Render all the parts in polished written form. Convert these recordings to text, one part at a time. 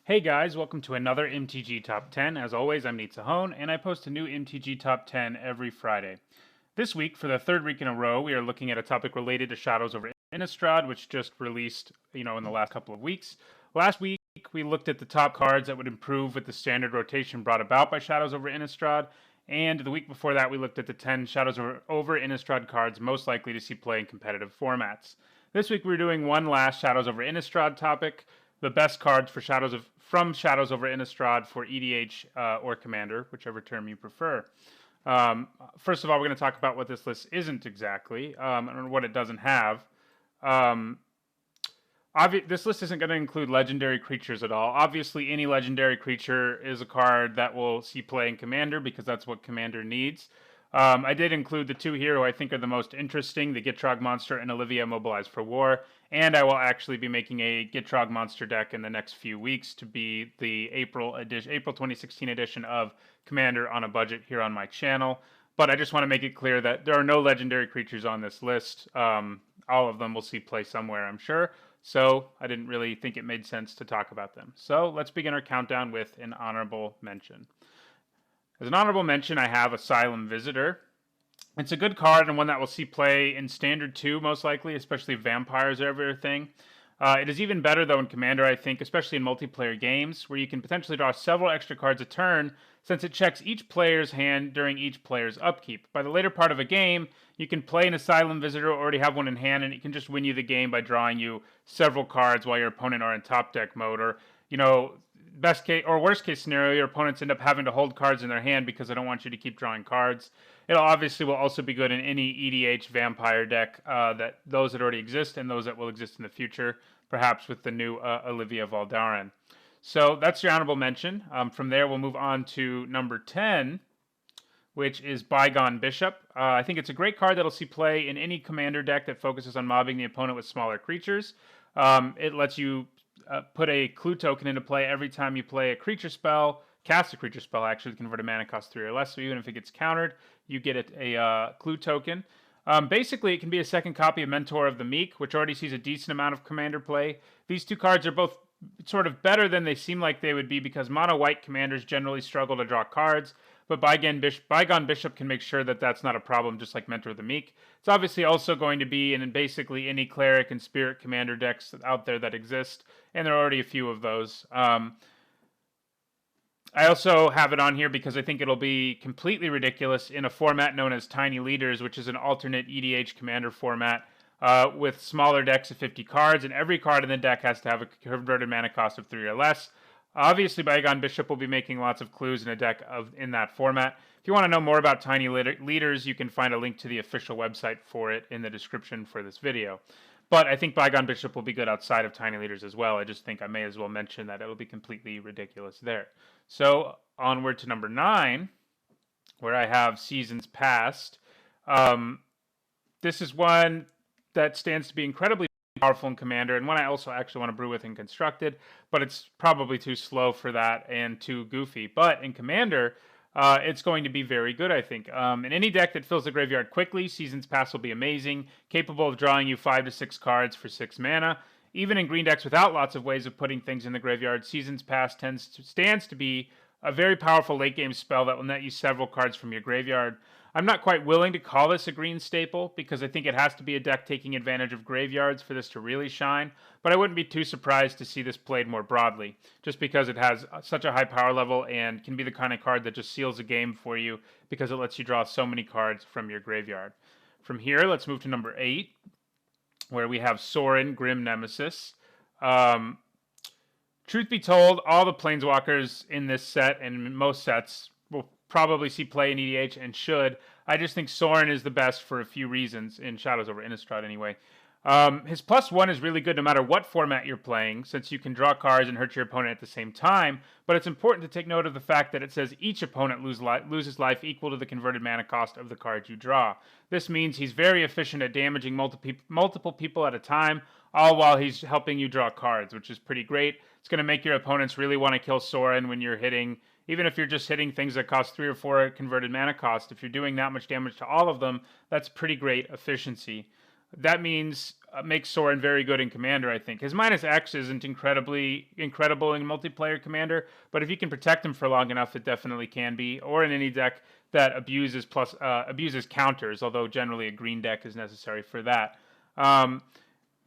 Hey guys, welcome to another MTG Top 10. As always, I'm Nate Sahone, and I post a new MTG Top 10 every Friday. This week, for the third week in a row, we are looking at a topic related to Shadows over Innistrad, which just released, in the last couple of weeks. Last week, we looked at the top cards that would improve with the standard rotation brought about by Shadows over Innistrad, and the week before that, we looked at the 10 Shadows over Innistrad cards most likely to see play in competitive formats. This week, we're doing one last Shadows over Innistrad topic, the best cards for from Shadows over Innistrad for EDH or Commander, whichever term you prefer. First of all, we're going to talk about what this list isn't exactly and what it doesn't have. This list isn't going to include legendary creatures at all. Obviously, any legendary creature is a card that will see play in Commander because that's what Commander needs. I did include the two here who I think are the most interesting, the Gitrog monster and Olivia Mobilized for War, and I will actually be making a Gitrog monster deck in the next few weeks to be the April 2016 edition of Commander on a budget here on my channel. But I just want to make it clear that there are no legendary creatures on this list. All of them will see play somewhere, I'm sure. So I didn't really think it made sense to talk about them. So let's begin our countdown with an honorable mention. As an honorable mention, I have Asylum Visitor. It's a good card and one that will see play in Standard 2, most likely, especially vampires are everything. It is even better, though, in Commander, I think, especially in multiplayer games, where you can potentially draw several extra cards a turn, since it checks each player's hand during each player's upkeep. By the later part of a game, you can play an Asylum Visitor, already have one in hand, and it can just win you the game by drawing you several cards while your opponent are in top deck mode, or, best case or worst case scenario, your opponents end up having to hold cards in their hand because they don't want you to keep drawing cards. It obviously will also be good in any EDH vampire deck, those that already exist and those that will exist in the future, perhaps with the new Olivia Valdarin. So that's your honorable mention. From there, we'll move on to number 10, which is Bygone Bishop. I think it's a great card that'll see play in any commander deck that focuses on mobbing the opponent with smaller creatures. It lets you put a clue token into play every time you play a creature spell, cast a creature spell, actually, to convert a mana cost 3 or less. So even if it gets countered, you get a clue token. Basically, it can be a second copy of Mentor of the Meek, which already sees a decent amount of commander play. These two cards are both sort of better than they seem like they would be because mono-white commanders generally struggle to draw cards, but Bygone Bishop can make sure that that's not a problem, just like Mentor of the Meek. It's obviously also going to be in basically any cleric and spirit commander decks out there that exist, and there are already a few of those. I also have it on here because I think it'll be completely ridiculous in a format known as Tiny Leaders, which is an alternate EDH commander format with smaller decks of 50 cards, and every card in the deck has to have a converted mana cost of 3 or less. Obviously, Bygone Bishop will be making lots of clues in a deck in that format. If you want to know more about Tiny Leaders, you can find a link to the official website for it in the description for this video. But I think Bygone Bishop will be good outside of Tiny Leaders as well. I just think I may as well mention that it'll be completely ridiculous there. So onward to number 9, where I have Seasons Past. This is one that stands to be incredibly powerful in Commander, and one I also actually want to brew with in Constructed, but it's probably too slow for that and too goofy. But in Commander, it's going to be very good, I think. In any deck that fills the graveyard quickly, Seasons Past will be amazing, capable of drawing you 5 to 6 cards for 6 mana. Even in green decks without lots of ways of putting things in the graveyard, Seasons Past stands to be a very powerful late-game spell that will net you several cards from your graveyard. I'm not quite willing to call this a green staple because I think it has to be a deck taking advantage of graveyards for this to really shine, but I wouldn't be too surprised to see this played more broadly, just because it has such a high power level and can be the kind of card that just seals a game for you because it lets you draw so many cards from your graveyard. From here, let's move to number 8, where we have Sauron, Grim Nemesis. Truth be told, all the Planeswalkers in this set and in most sets will probably see play in EDH and should. I just think Sauron is the best for a few reasons, in Shadows over Innistrad anyway. His +1 is really good no matter what format you're playing, since you can draw cards and hurt your opponent at the same time, but it's important to take note of the fact that it says each opponent loses life equal to the converted mana cost of the cards you draw. This means he's very efficient at damaging multiple people at a time, all while he's helping you draw cards, which is pretty great. It's going to make your opponents really want to kill Sauron when you're hitting, even if you're just hitting things that cost 3 or 4 converted mana cost. If you're doing that much damage to all of them, that's pretty great efficiency. that means makes Sauron very good in Commander, I think. His -X isn't incredible in multiplayer Commander, but if you can protect him for long enough, it definitely can be. Or in any deck that abuses counters, although generally a green deck is necessary for that.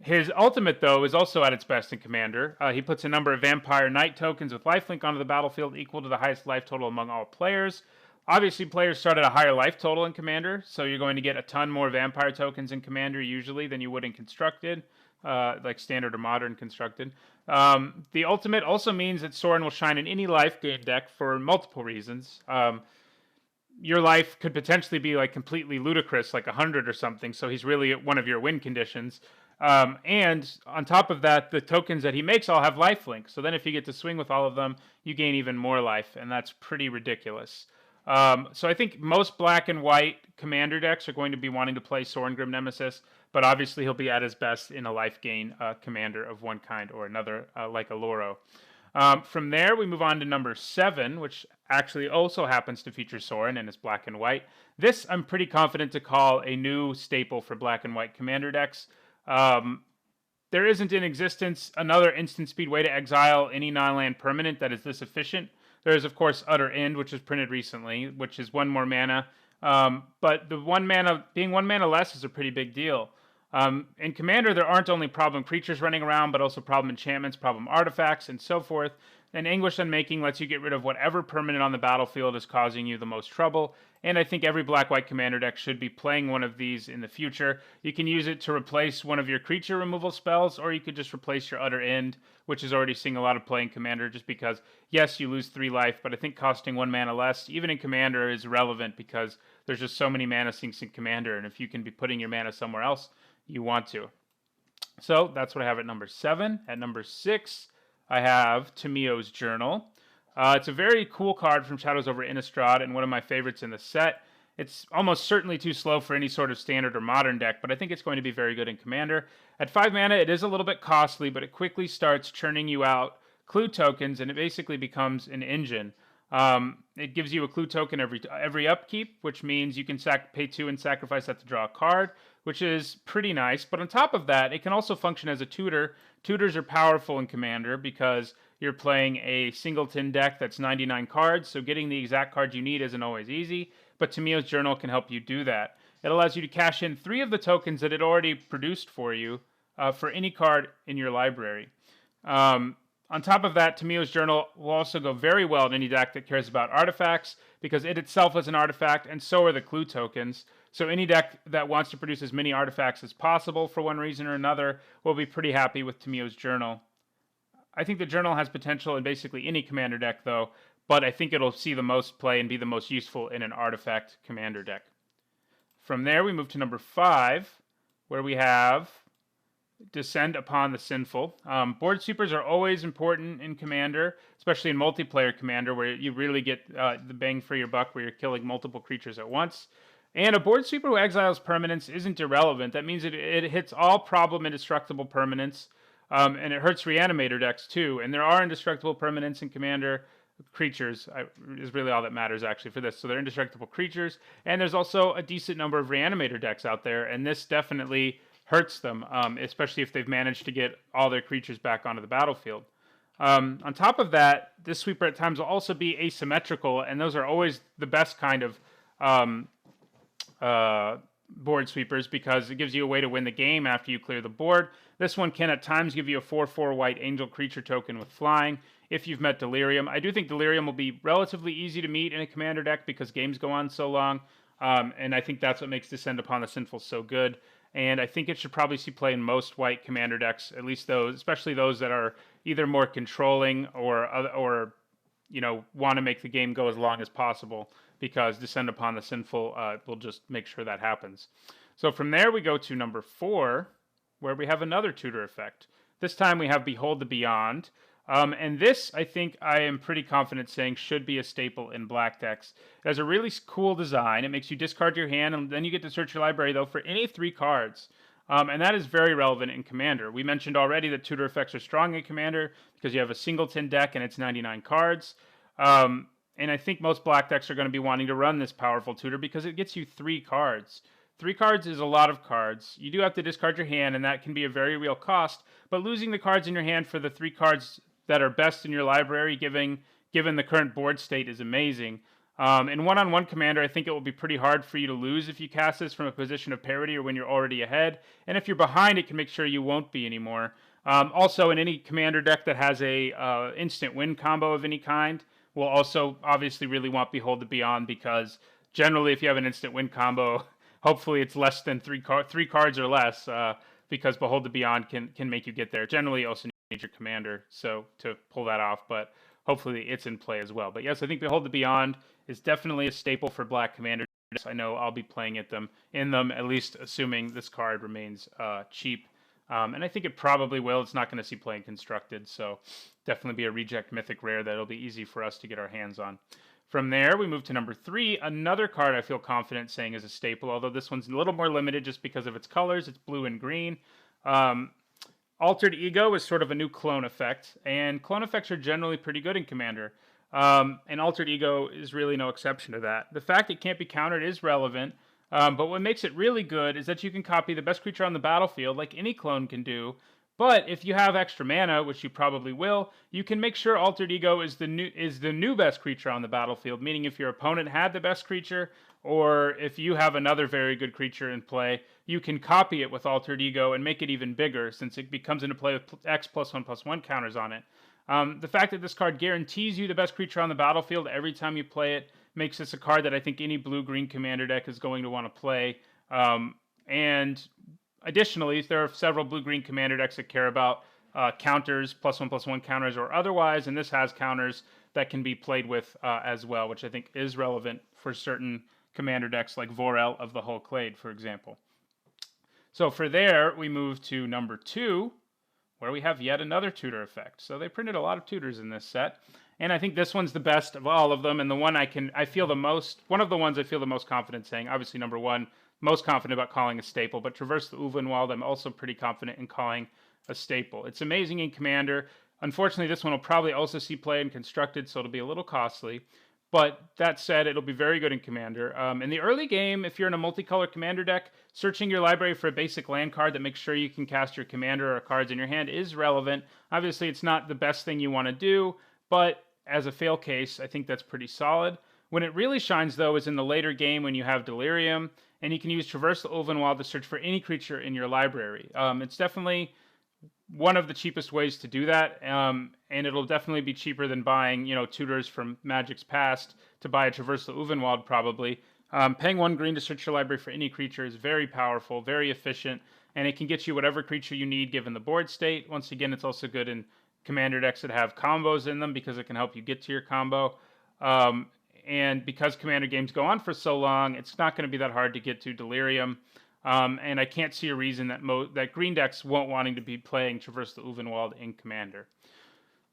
His ultimate, though, is also at its best in Commander. He puts a number of Vampire Knight tokens with lifelink onto the battlefield equal to the highest life total among all players. Obviously, players start at a higher life total in Commander, so you're going to get a ton more Vampire tokens in Commander usually than you would in Constructed, like Standard or Modern Constructed. The ultimate also means that Sauron will shine in any life gain deck for multiple reasons. Your life could potentially be like completely ludicrous, like 100 or something, so he's really one of your win conditions. And on top of that, the tokens that he makes all have lifelink, so then if you get to swing with all of them, you gain even more life, and that's pretty ridiculous. So I think most black and white Commander decks are going to be wanting to play Sorengrim Nemesis, but obviously he'll be at his best in a life gain Commander of one kind or another, like a Loro. From there, we move on to number 7, which actually also happens to feature Sauron and is black and white. This I'm pretty confident to call a new staple for black and white Commander decks. There isn't in existence another instant speed way to exile any non-land permanent that is this efficient. There is, of course, Utter End, which was printed recently, which is 1 more mana. But the 1 mana, being 1 mana less is a pretty big deal. In Commander, there aren't only problem creatures running around, but also problem enchantments, problem artifacts, and so forth. And Anguish Unmaking lets you get rid of whatever permanent on the battlefield is causing you the most trouble. And I think every black-white Commander deck should be playing one of these in the future. You can use it to replace one of your creature removal spells, or you could just replace your Utter End, which is already seeing a lot of play in Commander, just because, yes, you lose 3 life, but I think costing 1 mana less, even in Commander, is relevant because there's just so many mana sinks in Commander, and if you can be putting your mana somewhere else, you want to. So that's what I have at number 7. At number 6, I have Timmys Journal. It's a very cool card from Shadows over Innistrad and one of my favorites in the set. It's almost certainly too slow for any sort of standard or modern deck, but I think it's going to be very good in Commander. At 5 mana, it is a little bit costly, but it quickly starts churning you out clue tokens, and it basically becomes an engine. It gives you a clue token every upkeep, which means you can pay 2 and sacrifice that to draw a card, which is pretty nice. But on top of that, it can also function as a tutor. Tutors are powerful in Commander because you're playing a singleton deck that's 99 cards, so getting the exact card you need isn't always easy, but Timmys Journal can help you do that. It allows you to cash in 3 of the tokens that it already produced for you for any card in your library. On top of that, Timmys Journal will also go very well in any deck that cares about artifacts, because it itself is an artifact, and so are the clue tokens. So any deck that wants to produce as many artifacts as possible for one reason or another will be pretty happy with Timmys Journal. I think the Journal has potential in basically any Commander deck, though, but I think it'll see the most play and be the most useful in an artifact Commander deck. From there, we move to number 5, where we have Descend Upon the Sinful. Board sweepers are always important in Commander, especially in multiplayer Commander, where you really get the bang for your buck, where you're killing multiple creatures at once. And a board sweeper who exiles permanents isn't irrelevant. That means it hits all problem indestructible permanents, and it hurts Reanimator decks too. And there are indestructible permanents in Commander. Creatures is really all that matters actually for this. So they're indestructible creatures, and there's also a decent number of Reanimator decks out there, and this definitely hurts them, especially if they've managed to get all their creatures back onto the battlefield. On top of that, this sweeper at times will also be asymmetrical, and those are always the best kind of board sweepers because it gives you a way to win the game after you clear the board. This one can at times give you a 4/4 white angel creature token with flying if you've met Delirium. I do think Delirium will be relatively easy to meet in a Commander deck because games go on so long, and I think that's what makes Descend Upon the Sinful so good. And I think it should probably see play in most white Commander decks, at least those, especially those that are either more controlling or want to make the game go as long as possible, because Descend Upon the Sinful will just make sure that happens. So from there we go to number 4, where we have another tutor effect. This time we have Behold the Beyond. And this, I think I am pretty confident saying, should be a staple in black decks. It has a really cool design. It makes you discard your hand, and then you get to search your library, though, for any 3 cards. And that is very relevant in Commander. We mentioned already that tutor effects are strong in Commander because you have a singleton deck and it's 99 cards. And I think most black decks are going to be wanting to run this powerful tutor because it gets you 3 cards. 3 cards is a lot of cards. You do have to discard your hand, and that can be a very real cost. But losing the cards in your hand for the 3 cards that are best in your library, given the current board state, is amazing. In one-on-one Commander, I think it will be pretty hard for you to lose if you cast this from a position of parity or when you're already ahead. And if you're behind, it can make sure you won't be anymore. Also, in any Commander deck that has a instant win combo of any kind, will also obviously really want Behold the Beyond, because generally if you have an instant win combo, hopefully it's less than 3 cards or less, because Behold the Beyond can make you get there. Generally, you also need your Commander to pull that off, but hopefully it's in play as well. But yes, I think Behold the Beyond is definitely a staple for black Commander decks. I know I'll be playing in them, at least assuming this card remains cheap. And I think it probably will. It's not going to see play in Constructed, so definitely be a reject Mythic Rare that'll be easy for us to get our hands on. From there, we move to number 3, another card I feel confident saying is a staple, although this one's a little more limited just because of its colors. It's blue and green. Altered Ego is sort of a new clone effect, and clone effects are generally pretty good in Commander. And Altered Ego is really no exception to that. The fact it can't be countered is relevant, but what makes it really good is that you can copy the best creature on the battlefield like any clone can do. But if you have extra mana, which you probably will, you can make sure Altered Ego is the new best creature on the battlefield, meaning if your opponent had the best creature, or if you have another very good creature in play, you can copy it with Altered Ego and make it even bigger, since it becomes into play with X+1/+1 counters on it. The fact that this card guarantees you the best creature on the battlefield every time you play it makes this a card that I think any blue-green Commander deck is going to want to play. And additionally, there are several blue-green Commander decks that care about counters, +1/+1 counters or otherwise, and this has counters that can be played with as well, which I think is relevant for certain Commander decks like Vorel of the Hull Clade, for example. So for there, we move to number 2, where we have yet another tutor effect. So they printed a lot of tutors in this set, and I think this one's the best of all of them, and the one one of the ones I feel the most confident saying. Obviously, number 1, most confident about calling a staple, but Traverse the Ulvenwald, I'm also pretty confident in calling a staple. It's amazing in Commander. Unfortunately, this one will probably also see play in Constructed, so it'll be a little costly. But that said, it'll be very good in Commander. In the early game, if you're in a multicolor Commander deck, searching your library for a basic land card that makes sure you can cast your Commander or cards in your hand is relevant. Obviously, it's not the best thing you want to do, but as a fail case, I think that's pretty solid. When it really shines, though, is in the later game when you have Delirium, and you can use Traverse the Ulvenwald to search for any creature in your library. It's definitely one of the cheapest ways to do that, and it'll definitely be cheaper than buying, tutors from Magic's past to buy a Traverse the Ulvenwald, probably. Paying 1 green to search your library for any creature is very powerful, very efficient, and it can get you whatever creature you need given the board state. Once again, it's also good in Commander decks that have combos in them because it can help you get to your combo. And because Commander games go on for so long, it's not going to be that hard to get to Delirium. And I can't see a reason that green decks won't wanting to be playing Traverse the Ulvenwald in Commander.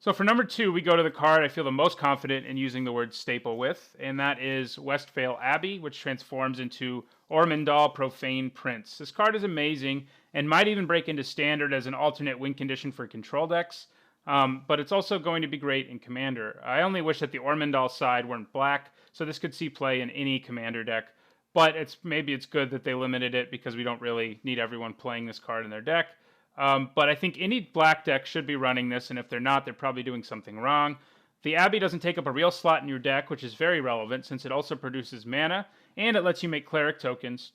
So for number 2, we go to the card I feel the most confident in using the word staple with, and that is Westvale Abbey, which transforms into Ormond Abbey Profane Prince. This card is amazing and might even break into Standard as an alternate win condition for control decks. But it's also going to be great in Commander. I only wish that the Ormondal side weren't black, so this could see play in any Commander deck. But maybe it's good that they limited it because we don't really need everyone playing this card in their deck. But I think any black deck should be running this, and if they're not, they're probably doing something wrong. The Abbey doesn't take up a real slot in your deck, which is very relevant since it also produces mana, and it lets you make Cleric tokens,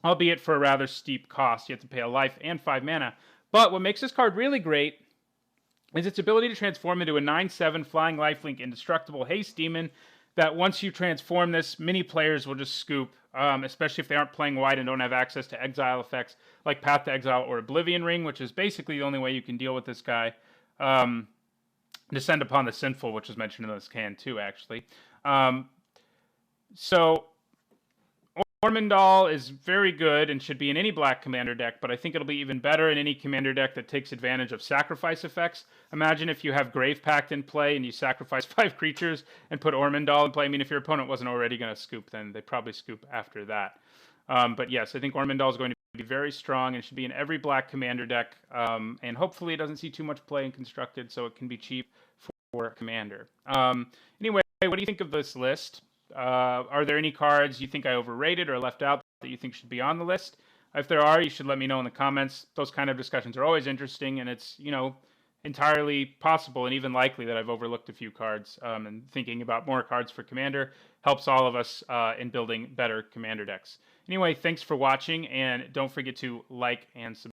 albeit for a rather steep cost. You have to pay a life and 5 mana. But what makes this card really great is its ability to transform into a 9/7 flying lifelink indestructible haste demon that once you transform this, many players will just scoop, especially if they aren't playing white and don't have access to exile effects like Path to Exile or Oblivion Ring, which is basically the only way you can deal with this guy. Descend upon the Sinful, which was mentioned in this can too, actually. So Ormondal is very good and should be in any black Commander deck, but I think it'll be even better in any Commander deck that takes advantage of sacrifice effects. Imagine if you have Grave Pact in play and you sacrifice 5 creatures and put Ormondal in play. I mean, if your opponent wasn't already going to scoop, then they probably scoop after that. But yes, I think Ormondal is going to be very strong and should be in every black Commander deck. And hopefully it doesn't see too much play in Constructed, so it can be cheap for Commander. Anyway, what do you think of this list? Are there any cards you think I overrated or left out that you think should be on the list. If there are, you should let me know in the comments. Those kind of discussions are always interesting, and it's, entirely possible and even likely that I've overlooked a few cards, and thinking about more cards for Commander helps all of us in building better Commander decks. Anyway, thanks for watching, and don't forget to like and subscribe.